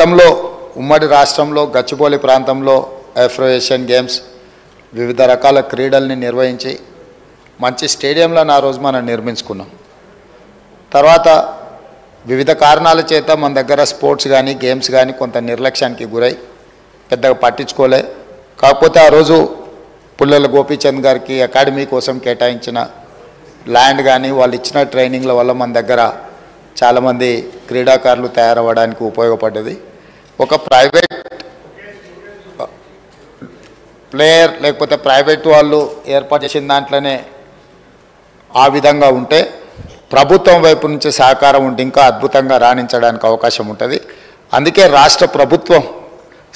గతంలో ఉమ్మడి రాష్ట్రంలో గచ్చిబౌలి ప్రాంతంలో ఆఫ్రో ఏషియన్ గేమ్స్ వివిధ రకాల క్రీడల్ని నిర్వహించి మంచి స్టేడియంలను ఆ రోజు మనం నిర్మించుకున్నాం. తర్వాత వివిధ కారణాల చేత మన దగ్గర స్పోర్ట్స్ కానీ గేమ్స్ కానీ కొంత నిర్లక్ష్యానికి గురై పెద్దగా పట్టించుకోలే. కాకపోతే ఆ రోజు పుల్లల గోపీచంద్ గారికి అకాడమీ కోసం కేటాయించిన ల్యాండ్ కానీ వాళ్ళు ఇచ్చిన ట్రైనింగ్ల వల్ల మన దగ్గర చాలామంది క్రీడాకారులు తయారవ్వడానికి ఉపయోగపడ్డది. ఒక ప్రైవేట్ ప్లేయర్ లేకపోతే ప్రైవేట్ వాళ్ళు ఏర్పాటు చేసిన దాంట్లోనే ఆ విధంగా ఉంటే ప్రభుత్వం వైపు నుంచి సహకారం ఉంటే ఇంకా అద్భుతంగా రాణించడానికి అవకాశం ఉంటుంది. అందుకే రాష్ట్ర ప్రభుత్వం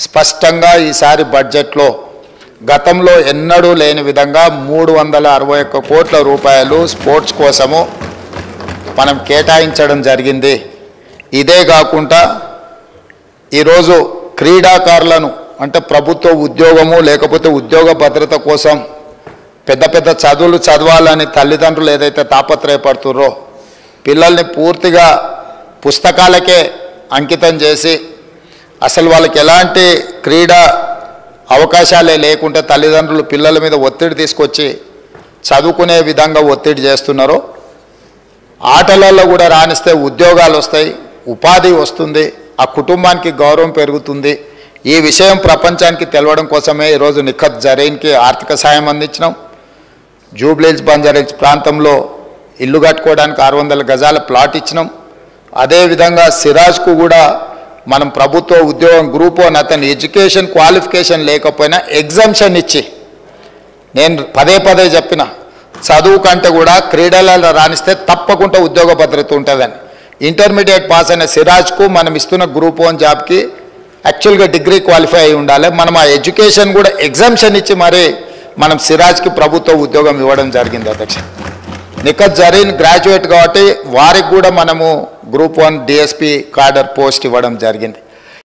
స్పష్టంగా ఈసారి బడ్జెట్లో గతంలో ఎన్నడూ లేని విధంగా 361 కోట్ల రూపాయలు స్పోర్ట్స్ కోసము మనం కేటాయించడం జరిగింది. ఇదే కాకుండా ఈరోజు క్రీడాకారులను అంటే ప్రభుత్వ ఉద్యోగము లేకపోతే ఉద్యోగ భద్రత కోసం పెద్ద పెద్ద చదువులు చదవాలని తల్లిదండ్రులు ఏదైతే తాపత్రయపడుతుర్రో పిల్లల్ని పూర్తిగా పుస్తకాలకే అంకితం చేసి అసలు వాళ్ళకి ఎలాంటి క్రీడా అవకాశాలే లేకుంటే తల్లిదండ్రులు పిల్లల మీద ఒత్తిడి తీసుకొచ్చి చదువుకునే విధంగా ఒత్తిడి చేస్తున్నారో ఆటలలో కూడా రాణిస్తే ఉద్యోగాలు వస్తాయి, ఉపాధి వస్తుంది, ఆ కుటుంబానికి గౌరవం పెరుగుతుంది. ఈ విషయం ప్రపంచానికి తెలవడం కోసమే ఈరోజు నిఖత్ జరీన్కి ఆర్థిక సాయం అందించినాం. జూబ్లీహిల్స్ బంజారాహిల్స్ ప్రాంతంలో ఇల్లు కట్టుకోవడానికి 600 గజాల ప్లాట్ ఇచ్చినాం. అదేవిధంగా సిరాజ్కు కూడా మనం ప్రభుత్వ ఉద్యోగం గ్రూప్ 1 అతని ఎడ్యుకేషన్ క్వాలిఫికేషన్ లేకపోయినా ఎగ్జామ్షన్ ఇచ్చి నేను పదే చెప్పిన చదువు కంటే కూడా క్రీడలలో రాణిస్తే తప్పకుండా ఉద్యోగ భద్రత ఉంటుందని. ఇంటర్మీడియట్ పాస్ అయిన సిరాజ్కు మనం ఇస్తున్న గ్రూప్ 1 జాబ్కి యాక్చువల్గా డిగ్రీ క్వాలిఫై అయి ఉండాలి. మనం ఆ ఎడ్యుకేషన్ కూడా ఎగ్జామ్షన్ ఇచ్చి మరి మనం సిరాజ్కి ప్రభుత్వ ఉద్యోగం ఇవ్వడం జరిగింది అధ్యక్ష. నిఖత్ జరీన్ గ్రాడ్యుయేట్ కాబట్టి వారికి కూడా మనము గ్రూప్ 1 డిఎస్పీ కార్డర్ పోస్ట్ ఇవ్వడం జరిగింది.